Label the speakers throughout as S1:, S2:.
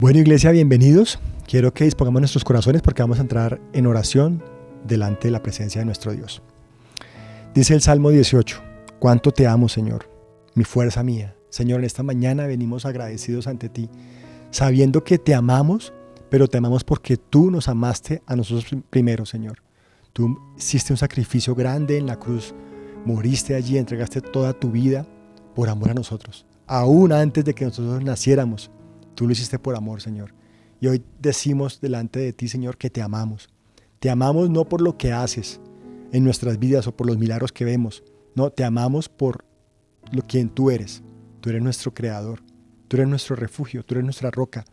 S1: Bueno, iglesia, bienvenidos. Quiero que dispongamos nuestros corazones porque vamos a entrar en oración delante de la presencia de nuestro Dios. Dice el Salmo 18, cuánto te amo, Señor, mi fuerza mía. Señor, en esta mañana venimos agradecidos ante ti, sabiendo que te amamos, pero te amamos porque tú nos amaste a nosotros primero, Señor. Tú hiciste un sacrificio grande en la cruz, moriste allí, entregaste toda tu vida por amor a nosotros. Aún antes de que nosotros naciéramos, tú lo hiciste por amor, Señor. Y hoy decimos delante de ti, Señor, que te amamos. Te amamos no por lo que haces en nuestras vidas o por los milagros que vemos. No, te amamos por quien tú eres. Tú eres nuestro creador. Tú eres nuestro refugio. Tú eres nuestra roca.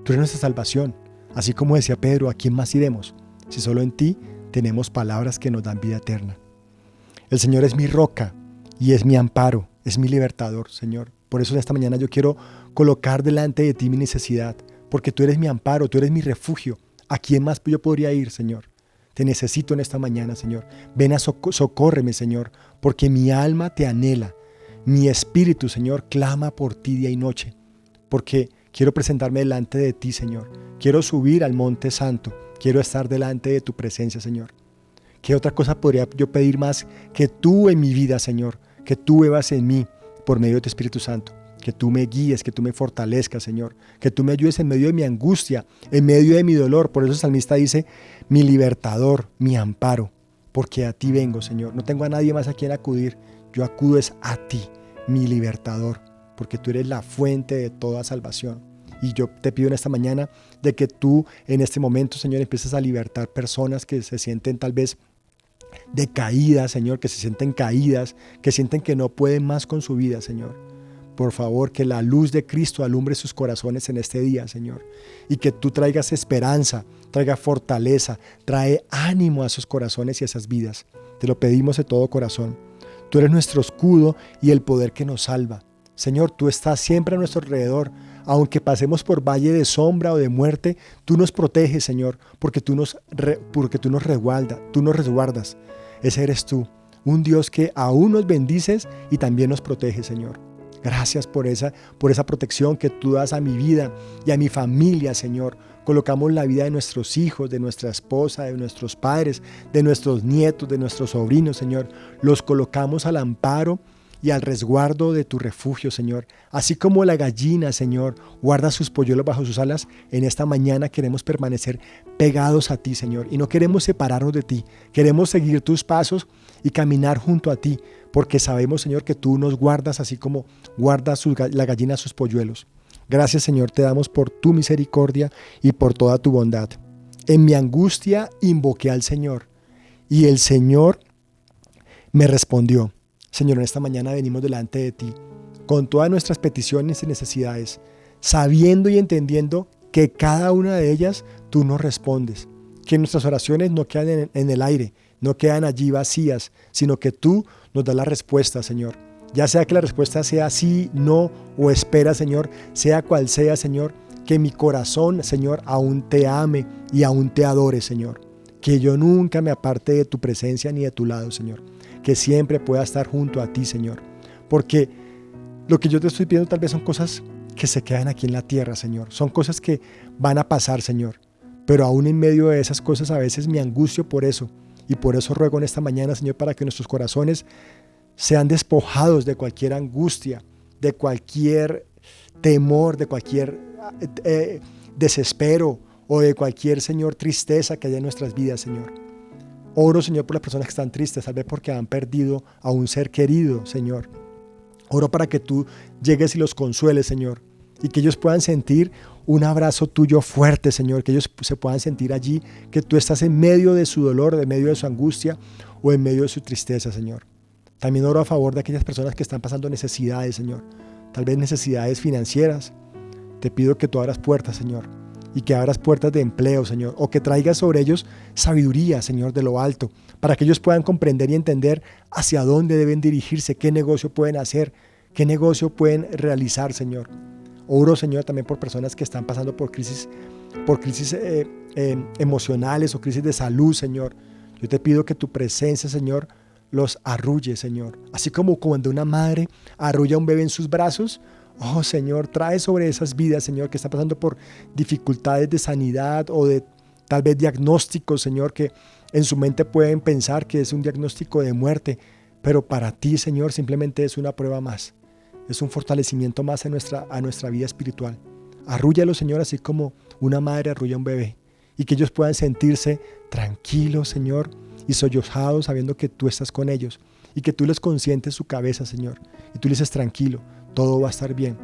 S1: Tú eres nuestra salvación. Así como decía Pedro, ¿a quién más iremos? Si solo en ti tenemos palabras que nos dan vida eterna. El Señor es mi roca y es mi amparo. Es mi libertador, Señor. Por eso en esta mañana yo quiero colocar delante de ti mi necesidad, porque tú eres mi amparo, tú eres mi refugio. ¿A quién más yo podría ir, Señor? Te necesito en esta mañana, Señor. Ven a socórreme, Señor, porque mi alma te anhela. Mi espíritu, Señor, clama por ti día y noche, porque quiero presentarme delante de ti, Señor. Quiero subir al monte santo. Quiero estar delante de tu presencia, Señor. ¿Qué otra cosa podría yo pedir más que tú en mi vida, Señor? Que tú vivas en mí por medio de tu Espíritu Santo. Que tú me guíes, que tú me fortalezcas, Señor. Que tú me ayudes en medio de mi angustia, en medio de mi dolor. Por eso el salmista dice, mi libertador, mi amparo. Porque a ti vengo, Señor. No tengo a nadie más a quien acudir. Yo acudo es a ti, mi libertador. Porque tú eres la fuente de toda salvación. Y yo te pido en esta mañana de que tú en este momento, Señor, empieces a libertar personas que se sienten tal vez decaídas, Señor, que se sienten caídas, que sienten que no pueden más con su vida, Señor. Por favor, que la luz de Cristo alumbre sus corazones en este día, Señor. Y que tú traigas esperanza, traiga fortaleza, trae ánimo a esos corazones y a esas vidas. Te lo pedimos de todo corazón. Tú eres nuestro escudo y el poder que nos salva. Señor, tú estás siempre a nuestro alrededor. Aunque pasemos por valle de sombra o de muerte, tú nos proteges, Señor, porque tú nos resguardas. Ese eres tú, un Dios que aún nos bendices y también nos protege, Señor. Gracias por esa protección que tú das a mi vida y a mi familia, Señor. Colocamos la vida de nuestros hijos, de nuestra esposa, de nuestros padres, de nuestros nietos, de nuestros sobrinos, Señor. Los colocamos al amparo y al resguardo de tu refugio, Señor. Así como la gallina, Señor, guarda sus polluelos bajo sus alas, en esta mañana queremos permanecer pegados a ti, Señor, y no queremos separarnos de ti. Queremos seguir tus pasos y caminar junto a ti, porque sabemos, Señor, que tú nos guardas así como guarda la gallina sus polluelos. Gracias, Señor, te damos por tu misericordia y por toda tu bondad. En mi angustia invoqué al Señor, y el Señor me respondió. Señor, en esta mañana venimos delante de ti con todas nuestras peticiones y necesidades, sabiendo y entendiendo que cada una de ellas tú nos respondes, que nuestras oraciones no quedan en el aire, no quedan allí vacías, sino que tú nos das la respuesta, Señor. Ya sea que la respuesta sea sí, no o espera, Señor, sea cual sea, Señor, que mi corazón, Señor, aún te ame y aún te adore, Señor. Que yo nunca me aparte de tu presencia ni de tu lado, Señor. Que siempre pueda estar junto a ti, Señor. Porque lo que yo te estoy pidiendo tal vez son cosas que se quedan aquí en la tierra, Señor. Son cosas que van a pasar, Señor. Pero aún en medio de esas cosas a veces me angustio por eso. Y por eso ruego en esta mañana, Señor, para que nuestros corazones sean despojados de cualquier angustia, de cualquier temor, de cualquier desespero o de cualquier, Señor, tristeza que haya en nuestras vidas, Señor. Oro, Señor, por las personas que están tristes, tal vez porque han perdido a un ser querido, Señor. Oro para que tú llegues y los consueles, Señor, y que ellos puedan sentir un abrazo tuyo fuerte, Señor, que ellos se puedan sentir allí, que tú estás en medio de su dolor, en medio de su angustia o en medio de su tristeza, Señor. También oro a favor de aquellas personas que están pasando necesidades, Señor, tal vez necesidades financieras. Te pido que tú abras puertas, Señor, y que abras puertas de empleo, Señor, o que traigas sobre ellos sabiduría, Señor, de lo alto, para que ellos puedan comprender y entender hacia dónde deben dirigirse, qué negocio pueden hacer, qué negocio pueden realizar, Señor. Oro, Señor, también por personas que están pasando por crisis emocionales o crisis de salud, Señor. Yo te pido que tu presencia, Señor, los arrulle, Señor. Así como cuando una madre arrulla a un bebé en sus brazos, Oh Señor, trae sobre esas vidas, Señor, que están pasando por dificultades de sanidad o de tal vez diagnósticos, Señor, que en su mente pueden pensar que es un diagnóstico de muerte, pero para ti, Señor, simplemente es una prueba más. Es un fortalecimiento más a nuestra vida espiritual. Arrúllalos, Señor, así como una madre arrulla a un bebé, y que ellos puedan sentirse tranquilos, Señor, y sollozados sabiendo que tú estás con ellos y que tú les consientes su cabeza, Señor, y tú les dices tranquilo, todo va a estar bien,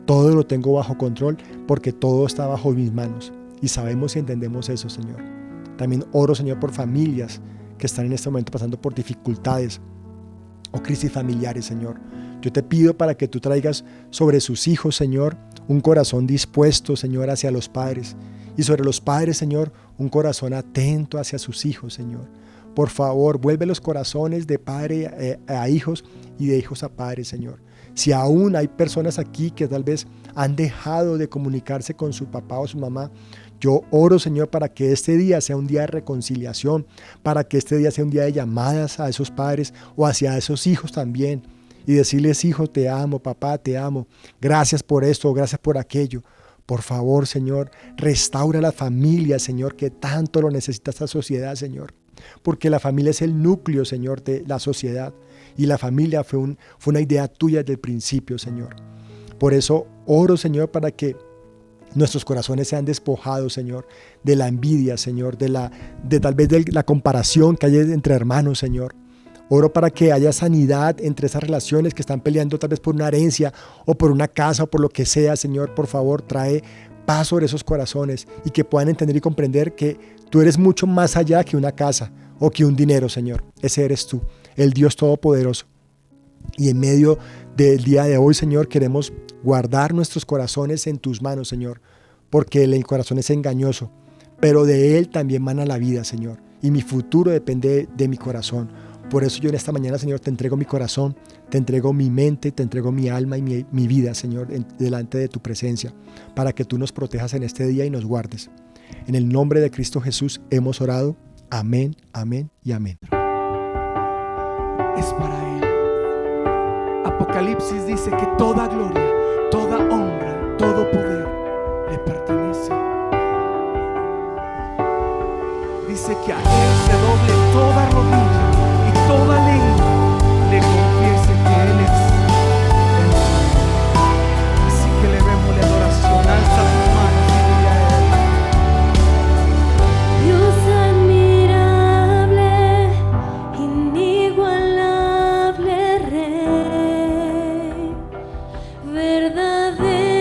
S1: todo lo tengo bajo control porque todo está bajo mis manos, y sabemos y entendemos eso, Señor. También oro, Señor, por familias que están en este momento pasando por dificultades o crisis familiares, Señor. Yo te pido para que tú traigas sobre sus hijos, Señor, un corazón dispuesto, Señor, hacia los padres, y sobre los padres, Señor, un corazón atento hacia sus hijos, Señor. Por favor, vuelve los corazones de padre a hijos y de hijos a padres, Señor. Si aún hay personas aquí que tal vez han dejado de comunicarse con su papá o su mamá, yo oro, Señor, para que este día sea un día de reconciliación, para que este día sea un día de llamadas a esos padres o hacia esos hijos también, y decirles: hijo, te amo, papá, te amo, gracias por esto, gracias por aquello. Por favor, Señor, restaura la familia, Señor, que tanto lo necesita esta sociedad, Señor. Porque la familia es el núcleo, Señor, de la sociedad. Y la familia fue una idea tuya desde el principio, Señor. Por eso oro, Señor, para que nuestros corazones sean despojados, Señor, de la envidia, Señor, de tal vez de la comparación que hay entre hermanos, Señor. Oro para que haya sanidad entre esas relaciones que están peleando tal vez por una herencia o por una casa o por lo que sea, Señor. Por favor, trae paz sobre esos corazones y que puedan entender y comprender que tú eres mucho más allá que una casa o que un dinero, Señor. Ese eres tú, el Dios Todopoderoso. Y en medio del día de hoy, Señor, queremos guardar nuestros corazones en tus manos, Señor, porque el corazón es engañoso, pero de él también mana la vida, Señor, y mi futuro depende de mi corazón. Por eso yo en esta mañana, Señor, te entrego mi corazón, te entrego mi mente, te entrego mi alma y mi vida, Señor, delante de tu presencia, para que tú nos protejas en este día y nos guardes. En el nombre de Cristo Jesús hemos orado. Amén, amén y amén.
S2: Es para Él. Apocalipsis dice que toda gloria, toda honra, todo poder le pertenece. Dice que a Él se doble toda rodilla y toda lengua le confiese que Él es el Señor. Así que levémosle adoración. Alza tus manos y dile a Él:
S3: Dios admirable, inigualable Rey, verdadero.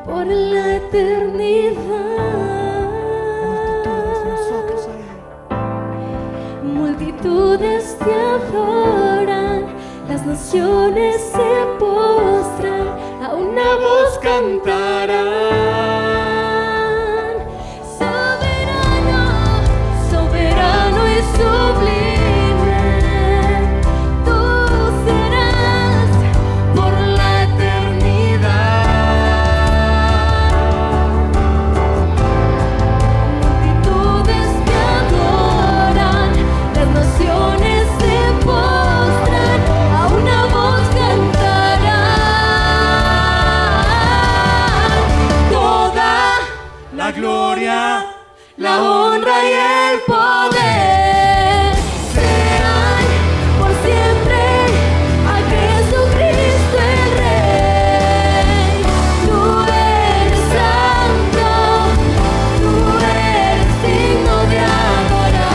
S3: por la eternidad.
S2: Nosotros a Él.
S3: Multitudes te adoran, las naciones se postran, a una voz cantarán. Soberano, soberano y sublime, tú serás por la eternidad. Multitudes te adoran, las naciones se postran, a una voz cantarán. Toda
S2: La gloria,
S3: la honra y el poder sean por siempre a Jesucristo el Rey. Tú eres santo, tú eres digno de adorar.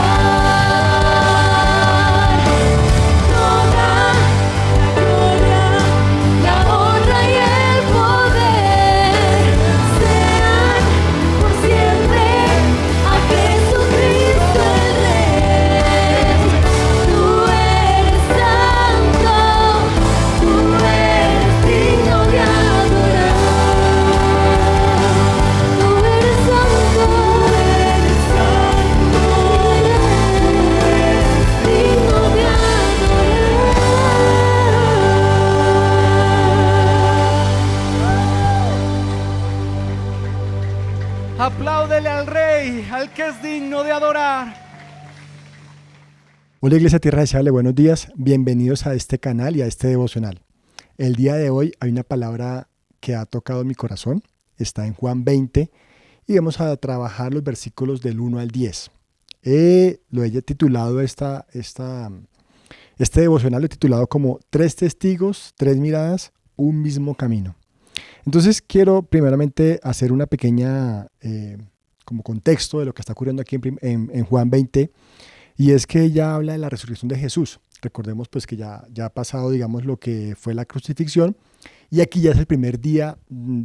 S3: Toda la gloria, la honra y el poder sean por siempre a Jesucristo el Rey. Tú eres santo, tú eres digno de adorar. Tú eres santo, digno de adorar.
S2: apláudele al Rey, al que es digno de adorar.
S1: Hola Iglesia Tierra Deseable, buenos días, bienvenidos a este canal y a este devocional. El día de hoy hay una palabra que ha tocado mi corazón, está en Juan 20 y vamos a trabajar los versículos del 1 al 10. Lo he titulado este devocional, lo he titulado como 3 testigos, 3 miradas, un mismo camino. Entonces quiero primeramente hacer una pequeña como contexto de lo que está ocurriendo aquí en Juan 20, y es que ella habla de la resurrección de Jesús. Recordemos pues que ya ha pasado, digamos, lo que fue la crucifixión, y aquí ya es el primer día,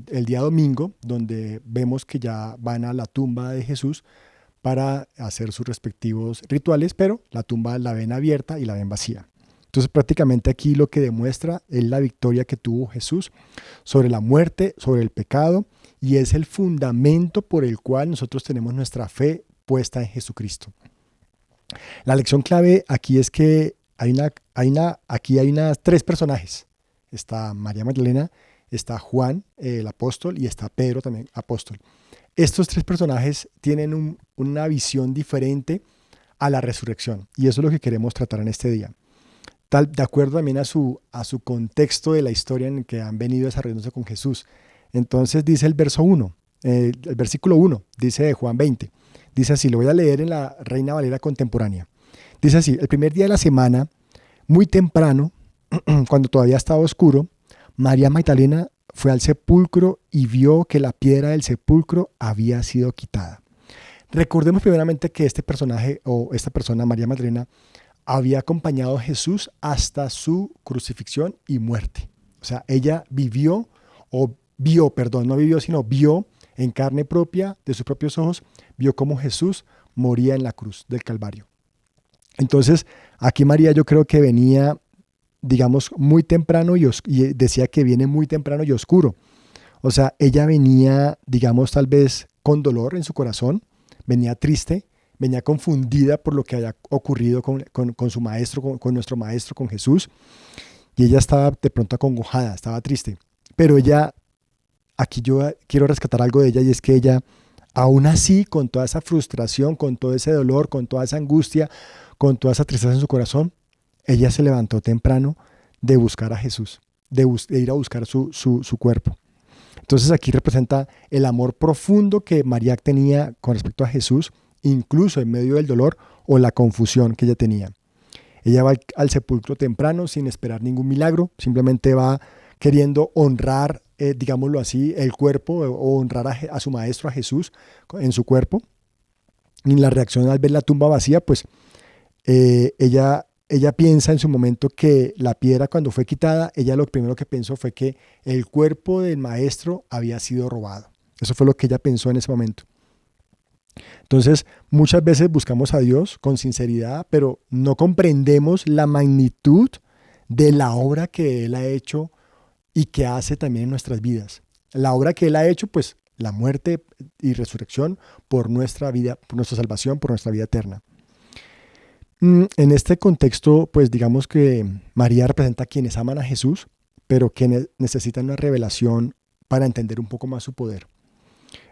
S1: el día domingo, donde vemos que ya van a la tumba de Jesús para hacer sus respectivos rituales, pero la tumba la ven abierta y la ven vacía. Entonces prácticamente aquí lo que demuestra es la victoria que tuvo Jesús sobre la muerte, sobre el pecado, y es el fundamento por el cual nosotros tenemos nuestra fe puesta en Jesucristo. La lección clave aquí es que aquí hay unas 3 personajes. Está María Magdalena, está Juan, el apóstol, y está Pedro también, apóstol. Estos 3 personajes tienen una visión diferente a la resurrección, y eso es lo que queremos tratar en este día. De acuerdo también a su contexto de la historia en que han venido desarrollándose con Jesús. Entonces dice el versículo 1, dice de Juan 20, dice así, lo voy a leer en la Reina Valera contemporánea. Dice así: el primer día de la semana, muy temprano, cuando todavía estaba oscuro, María Magdalena fue al sepulcro y vio que la piedra del sepulcro había sido quitada. Recordemos primeramente que este personaje o esta persona, María Magdalena, había acompañado a Jesús hasta su crucifixión y muerte. O sea, ella vio en carne propia, de sus propios ojos, vio cómo Jesús moría en la cruz del Calvario. Entonces, aquí María yo creo que venía, digamos, muy temprano y decía que viene muy temprano y oscuro. O sea, ella venía, digamos, tal vez con dolor en su corazón, venía triste, venía confundida por lo que había ocurrido con su maestro, con nuestro maestro, con Jesús, y ella estaba de pronto acongojada, estaba triste. Pero ella, aquí yo quiero rescatar algo de ella, y es que ella, aún así, con toda esa frustración, con todo ese dolor, con toda esa angustia, con toda esa tristeza en su corazón, ella se levantó temprano de buscar a Jesús, de ir a buscar su cuerpo. Entonces aquí representa el amor profundo que María tenía con respecto a Jesús, incluso en medio del dolor o la confusión que ella tenía. Ella va al sepulcro temprano sin esperar ningún milagro, simplemente va queriendo honrar, digámoslo así, el cuerpo, o honrar a su maestro, a Jesús, en su cuerpo. Y la reacción al ver la tumba vacía, pues ella ella piensa en su momento que la piedra cuando fue quitada, ella lo primero que pensó fue que el cuerpo del maestro había sido robado. Eso fue lo que ella pensó en ese momento. Entonces, muchas veces buscamos a Dios con sinceridad, pero no comprendemos la magnitud de la obra que Él ha hecho y que hace también en nuestras vidas. La obra que Él ha hecho, pues la muerte y resurrección por nuestra vida, por nuestra salvación, por nuestra vida eterna. En este contexto, pues digamos que María representa a quienes aman a Jesús, pero que necesitan una revelación para entender un poco más su poder.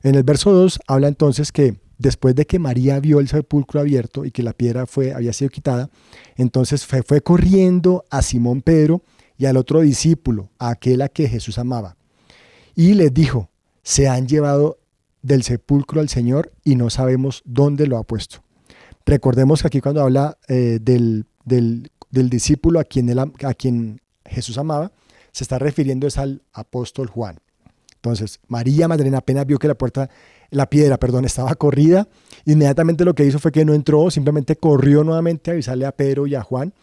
S1: En el verso 2 habla entonces que después de que María vio el sepulcro abierto y que la piedra había sido quitada, entonces fue corriendo a Simón Pedro y al otro discípulo, a aquel a que Jesús amaba. Y les dijo, se han llevado del sepulcro al Señor y no sabemos dónde lo ha puesto. Recordemos que aquí cuando habla del discípulo a quien Jesús amaba, se está refiriendo es al apóstol Juan. Entonces, María Magdalena apenas vio que la piedra estaba corrida, inmediatamente lo que hizo fue que no entró, simplemente corrió nuevamente a avisarle a Pedro y a Juan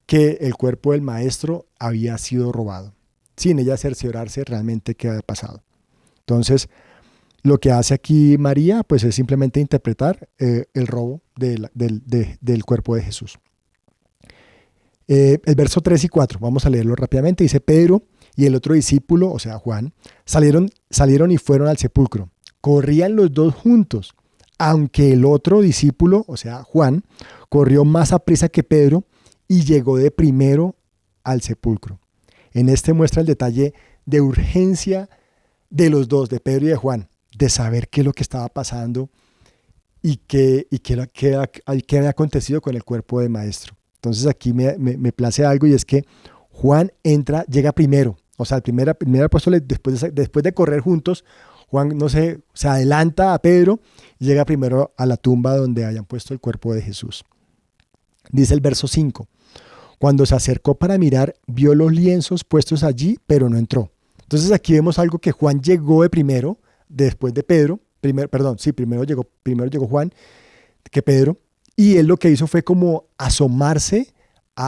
S1: que el cuerpo del maestro había sido robado, sin ella cerciorarse realmente qué había pasado. Entonces, lo que hace aquí María, pues es simplemente interpretar el robo del cuerpo de Jesús. El verso 3 y 4, vamos a leerlo rápidamente, dice Pedro y el otro discípulo, o sea Juan, salieron y fueron al sepulcro. Corrían los dos juntos, aunque el otro discípulo, o sea Juan, corrió más aprisa que Pedro y llegó de primero al sepulcro. En este muestra el detalle de urgencia de los dos, de Pedro y de Juan, de saber qué es lo que estaba pasando y qué había acontecido con el cuerpo del maestro. Entonces aquí me place algo y es que Juan llega primero. O sea, el primer apóstol, después de correr juntos, Juan se adelanta a Pedro y llega primero a la tumba donde hayan puesto el cuerpo de Jesús. Dice el verso 5, cuando se acercó para mirar, vio los lienzos puestos allí, pero no entró. Entonces aquí vemos algo que Juan llegó de primero, después de Pedro, primero llegó Juan que Pedro, y él lo que hizo fue como asomarse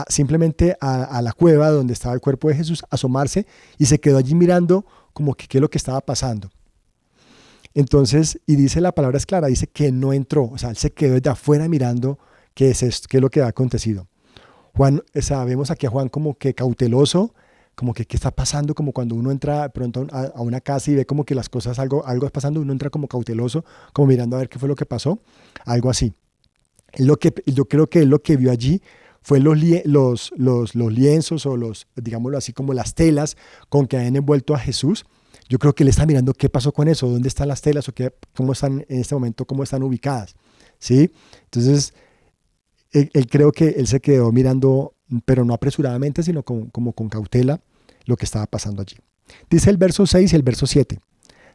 S1: simplemente a la cueva donde estaba el cuerpo de Jesús, asomarse y se quedó allí mirando como que qué es lo que estaba pasando. Entonces, y dice la palabra es clara, dice que no entró, o sea, él se quedó desde afuera mirando qué es esto, qué es lo que ha acontecido. Juan, vemos aquí a Juan como que cauteloso, como que qué está pasando, como cuando uno entra pronto a una casa y ve como que las cosas, algo está pasando, uno entra como cauteloso, como mirando a ver qué fue lo que pasó, algo así. Yo creo que él lo que vio allí fue los lienzos o digámoslo así, como las telas con que habían envuelto a Jesús. Yo creo que él está mirando qué pasó con eso, dónde están las telas o cómo están en este momento, cómo están ubicadas, ¿sí? Entonces, creo que él se quedó mirando, pero no apresuradamente, sino como con cautela, lo que estaba pasando allí. Dice el verso 6 y el verso 7.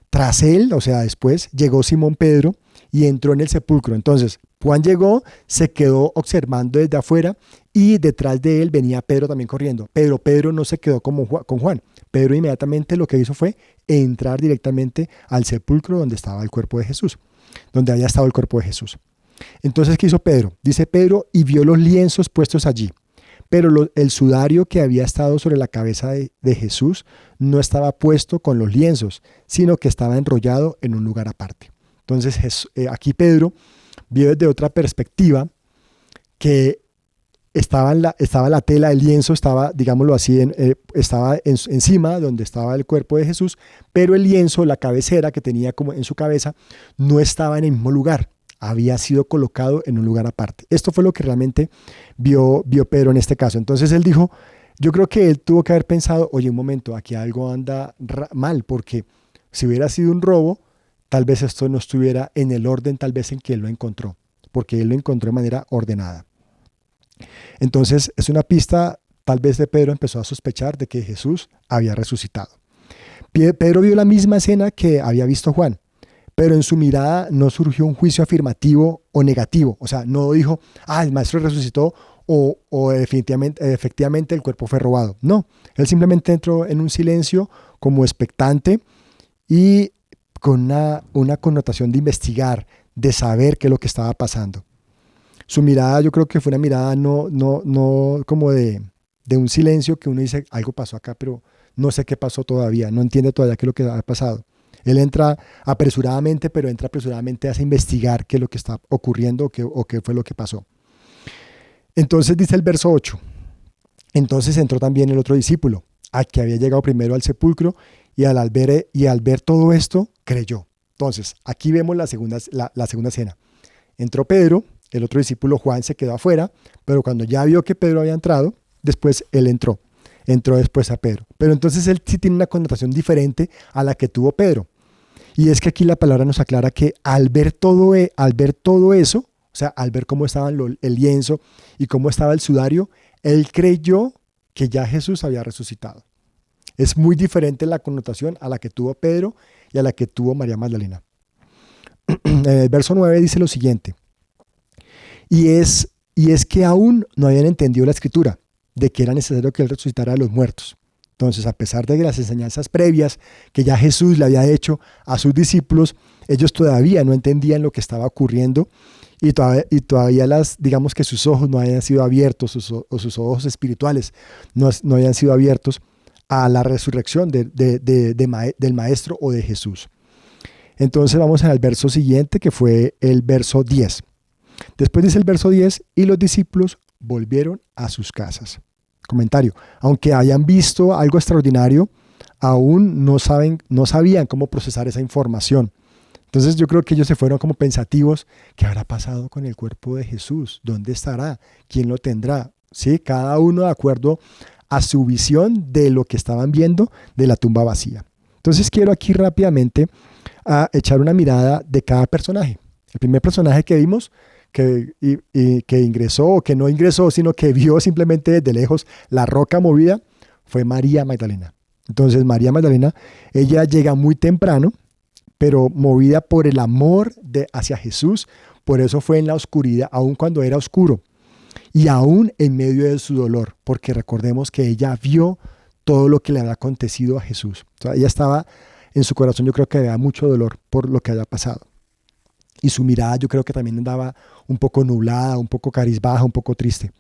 S1: Tras él, o sea, después, llegó Simón Pedro y entró en el sepulcro. Entonces, Juan llegó, se quedó observando desde afuera y detrás de él venía Pedro también corriendo. Pero Pedro no se quedó con Juan. Pedro inmediatamente lo que hizo fue entrar directamente al sepulcro donde estaba el cuerpo de Jesús, donde había estado el cuerpo de Jesús. Entonces, ¿qué hizo Pedro? Dice Pedro, y vio los lienzos puestos allí. Pero el sudario que había estado sobre la cabeza de Jesús no estaba puesto con los lienzos, sino que estaba enrollado en un lugar aparte. Entonces, aquí Pedro vio desde otra perspectiva que estaba la tela, el lienzo estaba, digámoslo así, estaba encima donde estaba el cuerpo de Jesús, pero el lienzo, la cabecera que tenía como en su cabeza, no estaba en el mismo lugar. Había sido colocado en un lugar aparte. Esto fue lo que realmente vio Pedro en este caso. Entonces él dijo, yo creo que él tuvo que haber pensado, oye, un momento, aquí algo anda mal, porque si hubiera sido un robo, tal vez esto no estuviera en el orden tal vez en que él lo encontró, porque él lo encontró de manera ordenada. Entonces es una pista, tal vez de Pedro empezó a sospechar de que Jesús había resucitado. Pedro vio la misma escena que había visto Juan, pero en su mirada no surgió un juicio afirmativo o negativo. O sea, no dijo, el maestro resucitó o efectivamente el cuerpo fue robado. No, él simplemente entró en un silencio como expectante y con una connotación de investigar, de saber qué es lo que estaba pasando. Su mirada, yo creo que fue una mirada no como de un silencio que uno dice, algo pasó acá, pero no sé qué pasó todavía, no entiende todavía qué es lo que ha pasado. Él entra apresuradamente, pero entra apresuradamente a investigar qué es lo que está ocurriendo o qué fue lo que pasó. Entonces dice el verso 8, entonces entró también el otro discípulo, al que había llegado primero al sepulcro, y al ver todo esto, creyó. Entonces, aquí vemos la segunda escena. Entró Pedro, el otro discípulo Juan se quedó afuera, pero cuando ya vio que Pedro había entrado, después él entró después a Pedro. Pero entonces él sí tiene una connotación diferente a la que tuvo Pedro. Y es que aquí la palabra nos aclara que al ver todo eso, o sea, al ver cómo estaba el lienzo y cómo estaba el sudario, él creyó que ya Jesús había resucitado. Es muy diferente la connotación a la que tuvo Pedro y a la que tuvo María Magdalena. En el verso 9 dice lo siguiente, y es que aún no habían entendido la escritura, de que era necesario que él resucitara de los muertos. Entonces, a pesar de las enseñanzas previas que ya Jesús le había hecho a sus discípulos, ellos todavía no entendían lo que estaba ocurriendo y todavía digamos que sus ojos no habían sido abiertos, sus ojos espirituales no habían sido abiertos a la resurrección del Maestro o de Jesús. Entonces vamos al verso siguiente, que fue el verso 10. Después dice el verso 10, y los discípulos volvieron a sus casas. Comentario, aunque hayan visto algo extraordinario, aún no sabían cómo procesar esa información. Entonces yo creo que ellos se fueron como pensativos, ¿qué habrá pasado con el cuerpo de Jesús? ¿Dónde estará? ¿Quién lo tendrá? ¿Sí? Cada uno de acuerdo a su visión de lo que estaban viendo de la tumba vacía. Entonces quiero aquí rápidamente echar una mirada de cada personaje. El primer personaje que vimos, que ingresó o que no ingresó, sino que vio simplemente desde lejos la roca movida, fue María Magdalena. Entonces María Magdalena, ella llega muy temprano, pero movida por el amor hacia Jesús, por eso fue en la oscuridad, aun cuando era oscuro, y aún en medio de su dolor, porque recordemos que ella vio todo lo que le había acontecido a Jesús. O sea, ella estaba en su corazón, yo creo que había mucho dolor por lo que había pasado. Y su mirada yo creo que también andaba un poco nublada, un poco cabizbaja, un poco triste.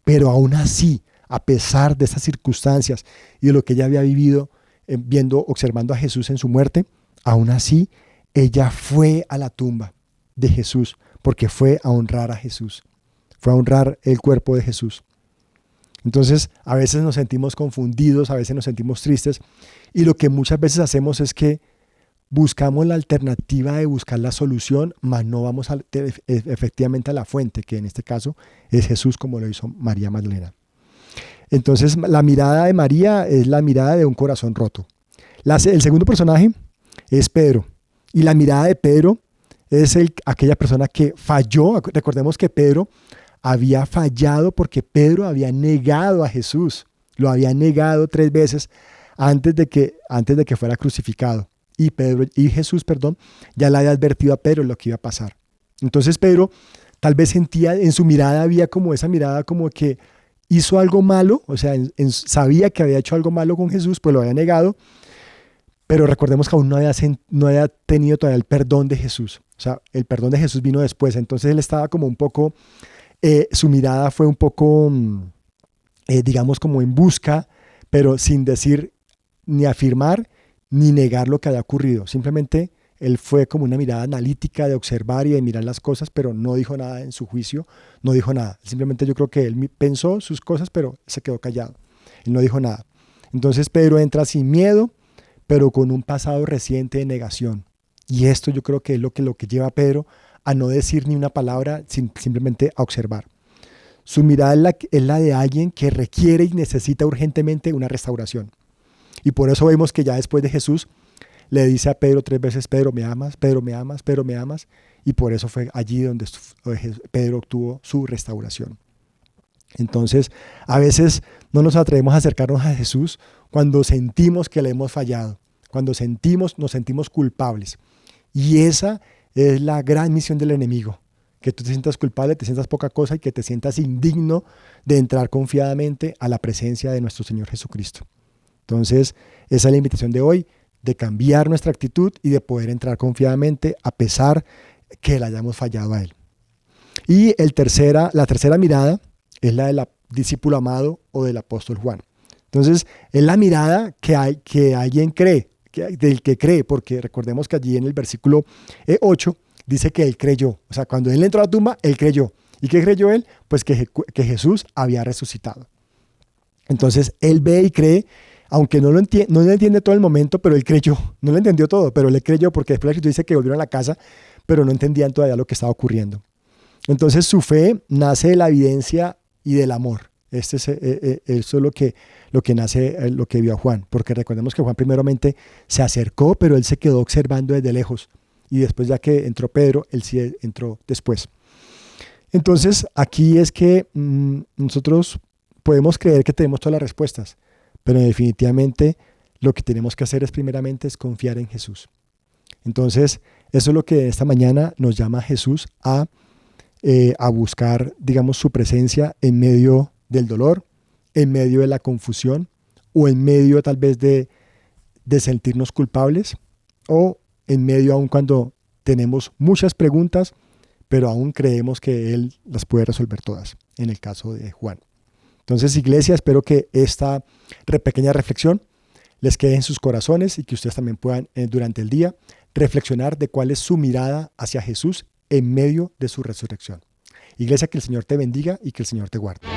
S1: Pero aún así, a pesar de esas circunstancias y de lo que ella había vivido, observando a Jesús en su muerte, aún así, ella fue a la tumba de Jesús, porque fue a honrar a Jesús, fue a honrar el cuerpo de Jesús. Entonces, a veces nos sentimos confundidos, a veces nos sentimos tristes, y lo que muchas veces hacemos es que buscamos la alternativa de buscar la solución, mas no vamos efectivamente a la fuente, que en este caso es Jesús, como lo hizo María Magdalena. Entonces, la mirada de María es la mirada de un corazón roto. El segundo personaje es Pedro, y la mirada de Pedro es aquella persona que falló. Recordemos que Pedro había fallado porque Pedro había negado a Jesús, lo había negado 3 veces antes de que fuera crucificado. Y Jesús, ya le había advertido a Pedro lo que iba a pasar. Entonces Pedro tal vez sentía, en su mirada había como esa mirada como que hizo algo malo, o sea, sabía que había hecho algo malo con Jesús, pues lo había negado, pero recordemos que aún no había tenido todavía el perdón de Jesús. O sea, el perdón de Jesús vino después, entonces él estaba como un poco, su mirada fue un poco, digamos como en busca, pero sin decir ni afirmar ni negar lo que había ocurrido. Simplemente él fue como una mirada analítica de observar y de mirar las cosas, pero no dijo nada en su juicio, no dijo nada. Simplemente yo creo que él pensó sus cosas, pero se quedó callado. Él no dijo nada. Entonces Pedro entra sin miedo, pero con un pasado reciente de negación. Y esto yo creo que es lo que lleva a Pedro a no decir ni una palabra, simplemente a observar. Su mirada es la de alguien que requiere y necesita urgentemente una restauración. Y por eso vemos que ya después de Jesús le dice a Pedro 3 veces, Pedro, me amas, Pedro, me amas, Pedro, me amas. Y por eso fue allí donde Pedro obtuvo su restauración. Entonces, a veces no nos atrevemos a acercarnos a Jesús cuando sentimos que le hemos fallado, cuando nos sentimos culpables. Y esa es la gran misión del enemigo, que tú te sientas culpable, te sientas poca cosa y que te sientas indigno de entrar confiadamente a la presencia de nuestro Señor Jesucristo. Entonces, esa es la invitación de hoy, de cambiar nuestra actitud y de poder entrar confiadamente a pesar que le hayamos fallado a Él. Y la tercera mirada es la del discípulo amado o del apóstol Juan. Entonces, es la mirada que alguien cree, del que cree, porque recordemos que allí en el versículo 8 dice que él creyó. O sea, cuando él entró a la tumba, él creyó. ¿Y qué creyó él? Pues que Jesús había resucitado. Entonces, él ve y cree, aunque no lo entiende todo el momento, pero él creyó. No lo entendió todo, pero él creyó, porque después la Escritura dice que volvieron a la casa, pero no entendían todavía lo que estaba ocurriendo. Entonces, su fe nace de la evidencia y del amor. Eso es lo que nace, lo que vio Juan, porque recordemos que Juan primeramente se acercó, pero él se quedó observando desde lejos, y después, ya que entró Pedro, él sí entró después. Entonces, aquí es que nosotros podemos creer que tenemos todas las respuestas, pero definitivamente lo que tenemos que hacer primeramente es confiar en Jesús. Entonces, eso es lo que esta mañana nos llama Jesús a buscar, digamos, su presencia en medio del dolor, en medio de la confusión, o en medio tal vez de sentirnos culpables, o en medio aún cuando tenemos muchas preguntas, pero aún creemos que Él las puede resolver todas, en el caso de Juan. Entonces, iglesia, espero que esta pequeña reflexión les quede en sus corazones y que ustedes también puedan durante el día reflexionar de cuál es su mirada hacia Jesús en medio de su resurrección. Iglesia, que el Señor te bendiga y que el Señor te guarde.